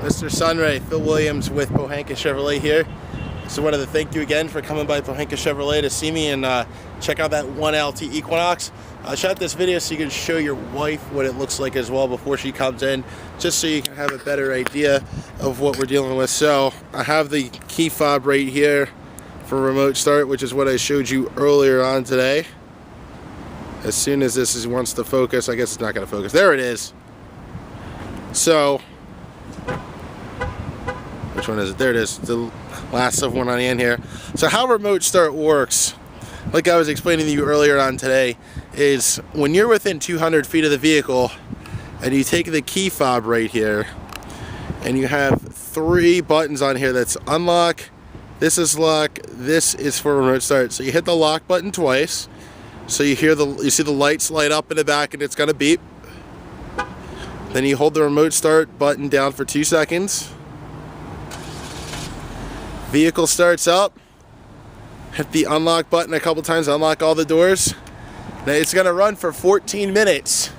Mr. Sunray, Phil Williams with Pohanka Chevrolet here. So I wanted to thank you again for coming by Pohanka Chevrolet to see me and check out that 1LT Equinox. I shot this video so you can show your wife what it looks like as well before she comes in, just so you can have a better idea of what we're dealing with. So I have the key fob right here for remote start, which is what I showed you earlier on today. As soon as this wants to focus, I guess it's not going to focus. There it is. So, which one is it? There it is. The last of one on the end here. So how remote start works, like I was explaining to you earlier on today, is when you're within 200 feet of the vehicle and you take the key fob right here and you have 3 buttons on here. That's unlock, this is lock, this is for remote start. So you hit the lock button twice, so you see the lights light up in the back and it's gonna beep. Then you hold the remote start button down for 2 seconds. Vehicle starts up. Hit the unlock button a couple times, unlock all the doors. Now it's gonna run for 14 minutes.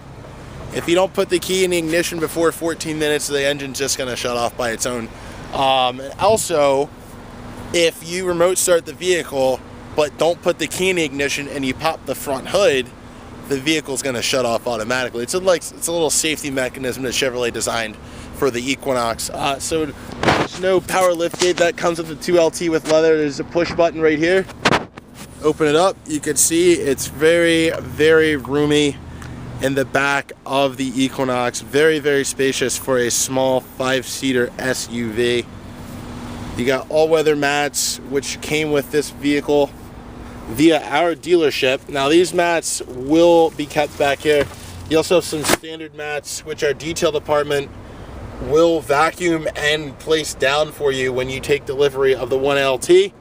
If you don't put the key in the ignition before 14 minutes, the engine's just gonna shut off by its own. Also, if you remote start the vehicle, but don't put the key in the ignition and you pop the front hood, the vehicle's going to shut off automatically. It's a little safety mechanism that Chevrolet designed for the Equinox. So there's no power liftgate that comes with the 2LT with leather. There's a push button right here. Open it up. You can see it's very, very roomy in the back of the Equinox. Very, very spacious for a small 5-seater SUV. You got all-weather mats, which came with this vehicle via our dealership. Now these mats will be kept back here. You also have some standard mats, which our detail department will vacuum and place down for you when you take delivery of the 1LT,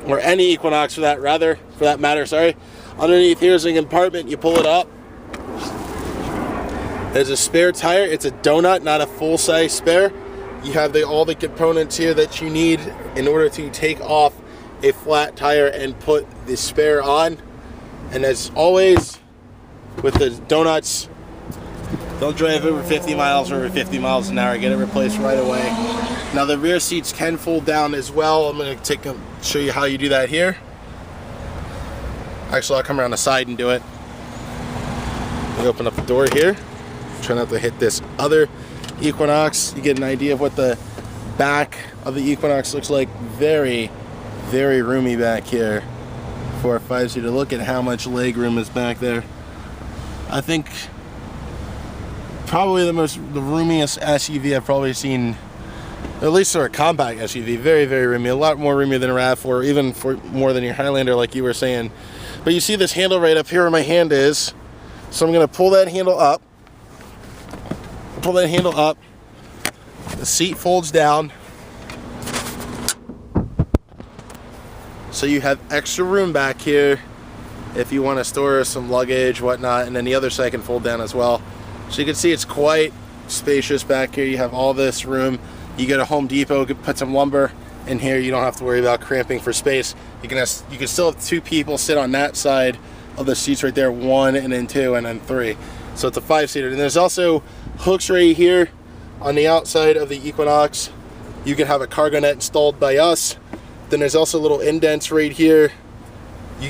or any Equinox for that matter, sorry. Underneath here is a compartment. You pull it up. There's a spare tire. It's a donut, not a full-size spare. You have all the components here that you need in order to take off a flat tire and put the spare on. And as always with the donuts, they'll drive over 50 miles or over 50 miles an hour. Get it replaced right away. Now the rear seats can fold down as well. I'm going to show you how you do that here. Actually, I'll come around the side and do it. You open up the door here. Try not to hit this other Equinox. You get an idea of what the back of the Equinox looks like. Very, very roomy back here for a 5-seater. Look at how much leg room is back there. I think probably the roomiest SUV I've probably seen, at least for a compact SUV. Very, very roomy. A lot more roomy than a RAV4, even for more than your Highlander, like you were saying. But you see this handle right up here where my hand is. So I'm going to pull that handle up. Pull that handle up. The seat folds down. So you have extra room back here if you want to store some luggage, whatnot, and then the other side can fold down as well. So you can see it's quite spacious back here. You have all this room. You go to Home Depot, put some lumber in here. You don't have to worry about cramping for space. You can still have 2 people sit on that side of the seats right there, 1 and then 2 and then 3. So it's a 5-seater. And there's also hooks right here on the outside of the Equinox. You can have a cargo net installed by us. Then there's also little indents right here.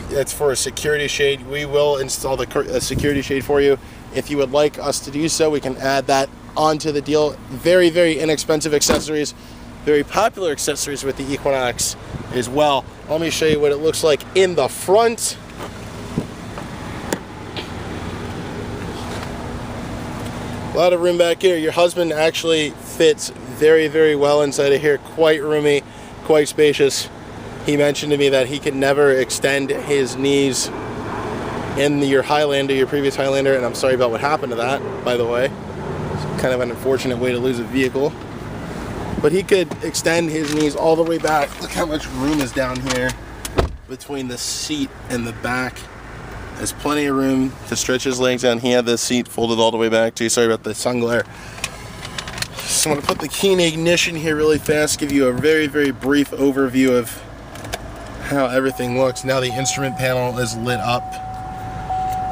That's for a security shade. We will install the security shade for you. If you would like us to do so, we can add that onto the deal. Very, very inexpensive accessories. Very popular accessories with the Equinox as well. Let me show you what it looks like in the front. A lot of room back here. Your husband actually fits very, very well inside of here. Quite roomy, quite spacious. He mentioned to me that he could never extend his knees in your Highlander, your previous Highlander, and I'm sorry about what happened to that, by the way. It's kind of an unfortunate way to lose a vehicle. But he could extend his knees all the way back. Look how much room is down here between the seat and the back. There's plenty of room to stretch his legs down. He had this seat folded all the way back too. Sorry about the sun glare. So I'm going to put the key in ignition here really fast, give you a very, very brief overview of how everything looks. Now the instrument panel is lit up.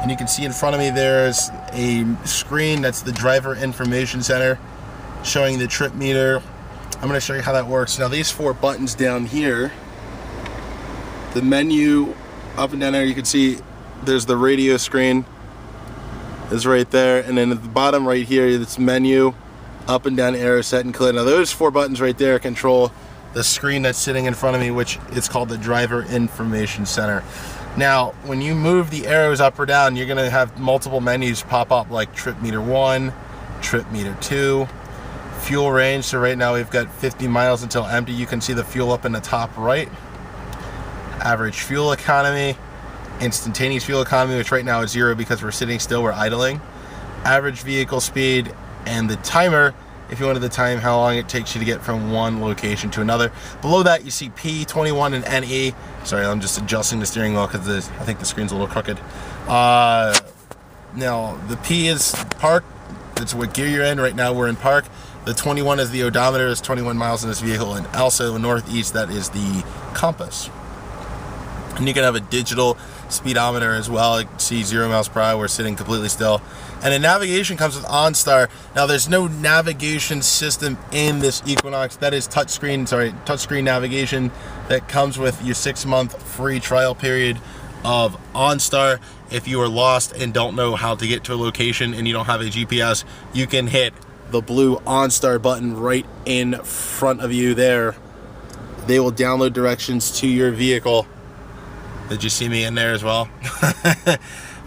And you can see in front of me there's a screen that's the driver information center. showing the trip meter. I'm going to show you how that works. Now these 4 buttons down here, the menu up and down there, you can see there's the radio screen is right there, and then at the bottom right here, it's menu, up and down arrow, set and clear. Now those 4 buttons right there control the screen that's sitting in front of me, which is called the driver information center. Now when you move the arrows up or down, you're going to have multiple menus pop up, like trip meter 1, trip meter 2, fuel range. So right now we've got 50 miles until empty. You can see the fuel up in the top right. Average fuel economy, instantaneous fuel economy, which right now is 0 because we're sitting still, we're idling. Average vehicle speed, and the timer if you wanted to time how long it takes you to get from one location to another. Below that you see P, 21, and NE. Sorry, I'm just adjusting the steering wheel because I think the screen's a little crooked. Now the P is park. That's what gear you're in. Right now we're in park. The 21 is the odometer, is 21 miles in this vehicle, and also northeast, that is the compass. And you can have a digital speedometer as well. You can see 0 miles per hour, we're sitting completely still. And the navigation comes with OnStar. Now there's no navigation system in this Equinox. That is touchscreen navigation that comes with your 6-month free trial period of OnStar. If you are lost and don't know how to get to a location and you don't have a GPS, you can hit the blue OnStar button right in front of you there. They will download directions to your vehicle. Did you see me in there as well?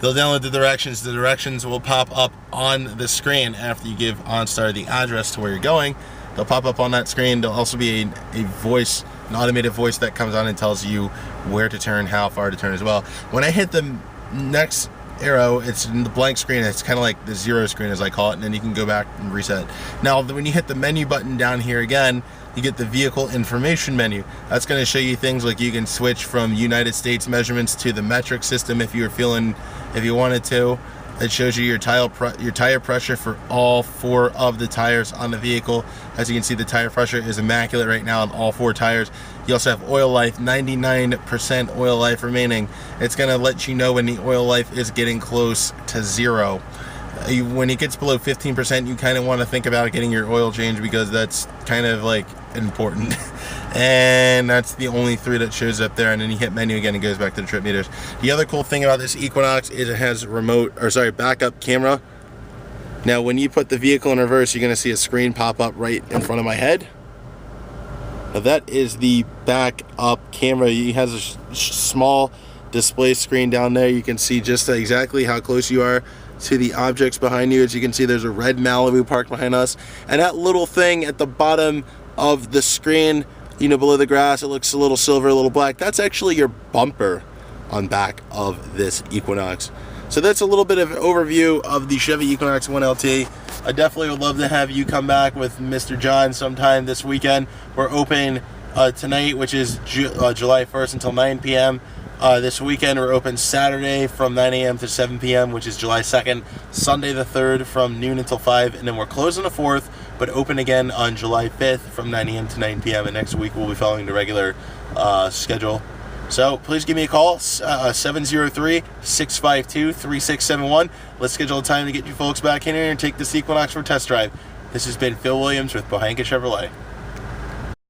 They'll download the directions. The directions will pop up on the screen after you give OnStar the address to where you're going. They'll pop up on that screen. There'll also be a voice, an automated voice that comes on and tells you where to turn, how far to turn as well. When I hit the next arrow, it's in the blank screen. It's kind of like the 0 screen, as I call it, and then you can go back and reset. Now when you hit the menu button down here again, you get the vehicle information menu. That's going to show you things like you can switch from United States measurements to the metric system if you wanted to. It shows you your tire pressure for all 4 of the tires on the vehicle. As you can see, the tire pressure is immaculate right now on all 4 tires. You also have oil life, 99% oil life remaining. It's going to let you know when the oil life is getting close to 0. When it gets below 15%, you kind of want to think about getting your oil changed, because that's kind of like important. And that's the only 3 that shows up there. And then you hit menu again and it goes back to the trip meters. The other cool thing about this Equinox is it has backup camera. Now when you put the vehicle in reverse, you're going to see a screen pop up right in front of my head. Now that is the backup camera. It has a small display screen down there. You can see just exactly how close you are to the objects behind you. As you can see, there's a red Malibu parked behind us, and that little thing at the bottom of the screen, below the grass, it looks a little silver, a little black. That's actually your bumper on back of this Equinox. So that's a little bit of an overview of the Chevy Equinox 1LT. I definitely would love to have you come back with Mr. John sometime this weekend. We're open tonight, which is July 1st until 9 p.m. This weekend we're open Saturday from 9 a.m. to 7 p.m., which is July 2nd, Sunday the 3rd from noon until 5, and then we're closing the 4th, but open again on July 5th from 9 a.m. to 9 p.m. And next week we'll be following the regular schedule. So please give me a call, 703-652-3671. Let's schedule a time to get you folks back in here and take this Equinox for a test drive. This has been Phil Williams with Pohanka Chevrolet.